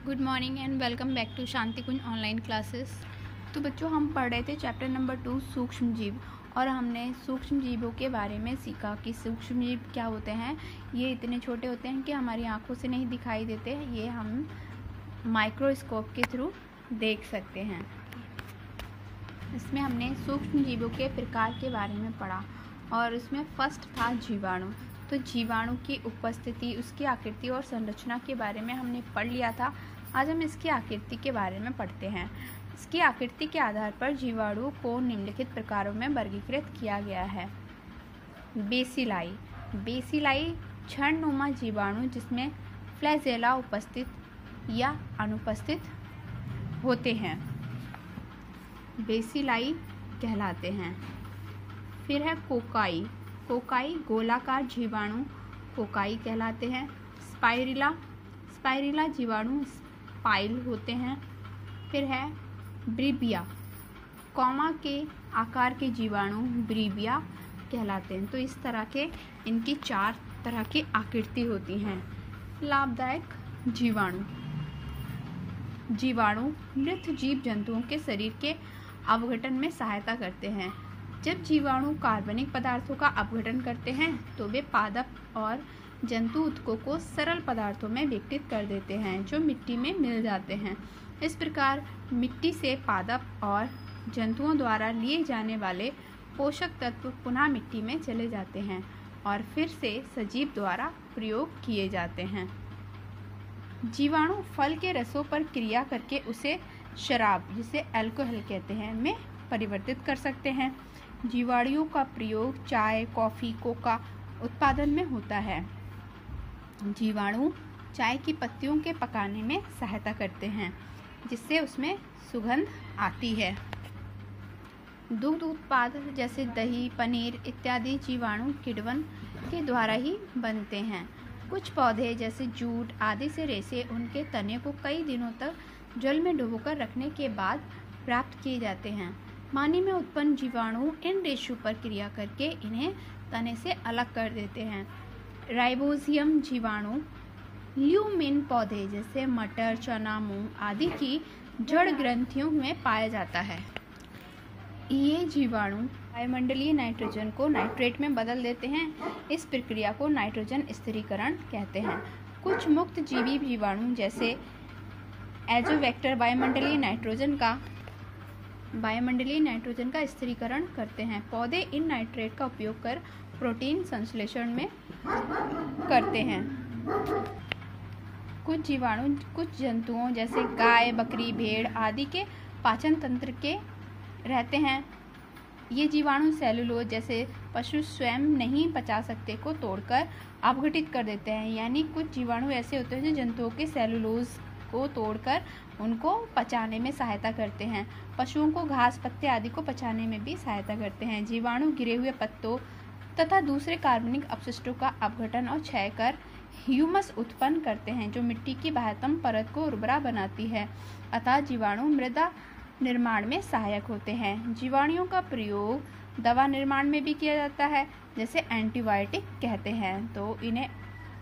Good morning and welcome back to Shanti Kunj online classes. तो बच्चों, हम पढ़ रहे थे चैप्टर नंबर 2 सूक्ष्म जीव, और हमने सूक्ष्म जीवों के बारे में सीखा कि सूक्ष्म जीव क्या होते हैं। ये इतने छोटे होते हैं कि हमारी आंखों से नहीं दिखाई देते, ये हम माइक्रोस्कोप के थ्रू देख सकते हैं। इसमें हमने सूक्ष्म जीवों के प्रकार के बारे में पढ़ा और उसमें फर्स्ट था जीवाणु। तो जीवाणु की उपस्थिति, उसकी आकृति और संरचना के बारे में हमने पढ़ लिया था। आज हम इसकी आकृति के बारे में पढ़ते हैं। इसकी आकृति के आधार पर जीवाणु को निम्नलिखित प्रकारों में वर्गीकृत किया गया है। बेसिलाई। बेसिलाई क्षणनुमा जीवाणु जिसमें फ्लैजेला उपस्थित या अनुपस्थित होते हैं, बेसिलाई कहलाते हैं। फिर है कोकाई। कोकाई गोलाकार जीवाणु कोकाई कहलाते हैं। स्पाइरिला। स्पाइरिला जीवाणु स्पाइल होते हैं। फिर है ब्रीबिया। कॉमा के आकार के जीवाणु ब्रीबिया कहलाते हैं। तो इस तरह के इनकी 4 तरह की आकृति होती हैं। लाभदायक जीवाणु। जीवाणु मृत जीव जंतुओं के शरीर के अपघटन में सहायता करते हैं। जब जीवाणु कार्बनिक पदार्थों का अपघटन करते हैं तो वे पादप और जंतु ऊतकों को सरल पदार्थों में विघटित कर देते हैं जो मिट्टी में मिल जाते हैं। इस प्रकार मिट्टी से पादप और जंतुओं द्वारा लिए जाने वाले पोषक तत्व पुनः मिट्टी में चले जाते हैं और फिर से सजीव द्वारा प्रयोग किए जाते हैं। जीवाणु फल के रसों पर क्रिया करके उसे शराब, जिसे अल्कोहल कहते हैं, में परिवर्तित कर सकते हैं। जीवाणुओं का प्रयोग चाय, कॉफ़ी, कोका उत्पादन में होता है। जीवाणु चाय की पत्तियों के पकाने में सहायता करते हैं जिससे उसमें सुगंध आती है। दुग्ध उत्पाद जैसे दही, पनीर इत्यादि जीवाणु किण्वन के द्वारा ही बनते हैं। कुछ पौधे जैसे जूट आदि से रेशे उनके तने को कई दिनों तक जल में डुबोकर रखने के बाद प्राप्त किए जाते हैं। पानी में उत्पन्न जीवाणु इन रेशों पर क्रिया करके इन्हें तने से अलग कर देते हैं। राइबोसियम जीवाणु ल्यूमिन पौधे जैसे मटर, चना, मूंग आदि की जड़ ग्रंथियों में पाया जाता है। ये जीवाणु वायुमंडलीय नाइट्रोजन को नाइट्रेट में बदल देते हैं। इस प्रक्रिया को नाइट्रोजन स्थिरीकरण कहते हैं। कुछ मुक्त जीवी जीवाणु जैसे एजोवेक्टर वायुमंडलीय नाइट्रोजन का स्थिरीकरण करते हैं। पौधे इन नाइट्रेट का उपयोग कर प्रोटीन संश्लेषण में करते हैं। कुछ जीवाणु कुछ जंतुओं जैसे गाय, बकरी, भेड़ आदि के पाचन तंत्र के रहते हैं। ये जीवाणु सेलुलोज जैसे पशु स्वयं नहीं पचा सकते को तोड़कर अपघटित कर देते हैं। यानी कुछ जीवाणु ऐसे होते हैं जो जंतुओं के सेलुलोज को तोड़कर उनको पचाने में सहायता करते हैं। पशुओं को घास, पत्ते आदि को पचाने में भी सहायता करते हैं। जीवाणु गिरे हुए पत्तों तथा दूसरे कार्बनिक अपशिष्टों का अपघटन और क्षय कर ह्यूमस उत्पन्न करते हैं जो मिट्टी की बाह्यतम परत को उर्वरा बनाती है। अतः जीवाणु मृदा निर्माण में सहायक होते हैं। जीवाणुओं का प्रयोग दवा निर्माण में भी किया जाता है, जैसे एंटीबायोटिक कहते हैं। तो इन्हें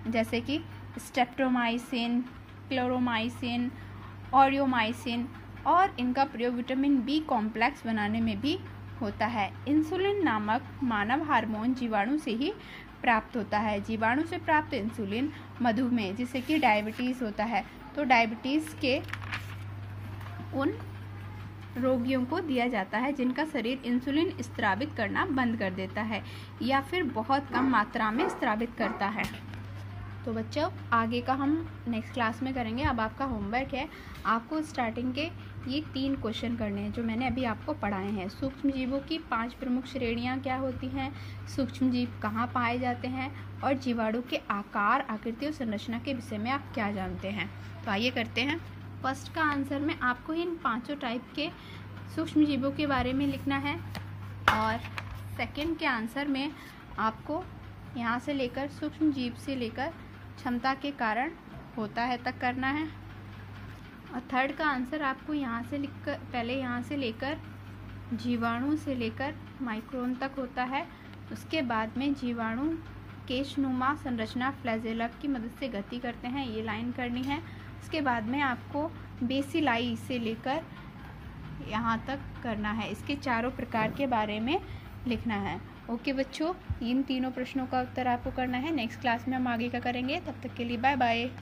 जैसे कि स्ट्रेप्टोमाइसिन, क्लोरोमाइसिन, ऑरियोमाइसिन, और इनका प्रयोग विटामिन बी कॉम्प्लेक्स बनाने में भी होता है। इंसुलिन नामक मानव हार्मोन जीवाणु से ही प्राप्त होता है। जीवाणु से प्राप्त इंसुलिन मधुमेह, जिसे कि डायबिटीज़ होता है, तो डायबिटीज़ के उन रोगियों को दिया जाता है जिनका शरीर इंसुलिन स्रावित करना बंद कर देता है या फिर बहुत कम मात्रा में स्रावित करता है। तो बच्चों, आगे का हम नेक्स्ट क्लास में करेंगे। अब आपका होमवर्क है, आपको स्टार्टिंग के ये 3 क्वेश्चन करने हैं जो मैंने अभी आपको पढ़ाए हैं। सूक्ष्म जीवों की 5 प्रमुख श्रेणियां क्या होती हैं, सूक्ष्म जीव कहाँ पाए जाते हैं, और जीवाणु के आकार, आकृति और संरचना के विषय में आप क्या जानते हैं। तो आइए करते हैं। फर्स्ट का आंसर में आपको इन 5 टाइप के सूक्ष्म जीवों के बारे में लिखना है, और सेकंड के आंसर में आपको यहाँ से लेकर सूक्ष्म जीव से लेकर क्षमता के कारण होता है तक करना है। और थर्ड का आंसर आपको यहाँ से लिखकर, पहले यहाँ से लेकर जीवाणु से लेकर माइक्रोन तक होता है, उसके बाद में जीवाणु केशनुमा संरचना फ्लैजेला की मदद से गति करते हैं, ये लाइन करनी है। इसके बाद में आपको बेसिलाई से लेकर यहाँ तक करना है। इसके चारों प्रकार के बारे में लिखना है। ओके बच्चों, इन तीनों प्रश्नों का उत्तर आपको करना है। नेक्स्ट क्लास में हम आगे का करेंगे। तब तक के लिए बाय बाय।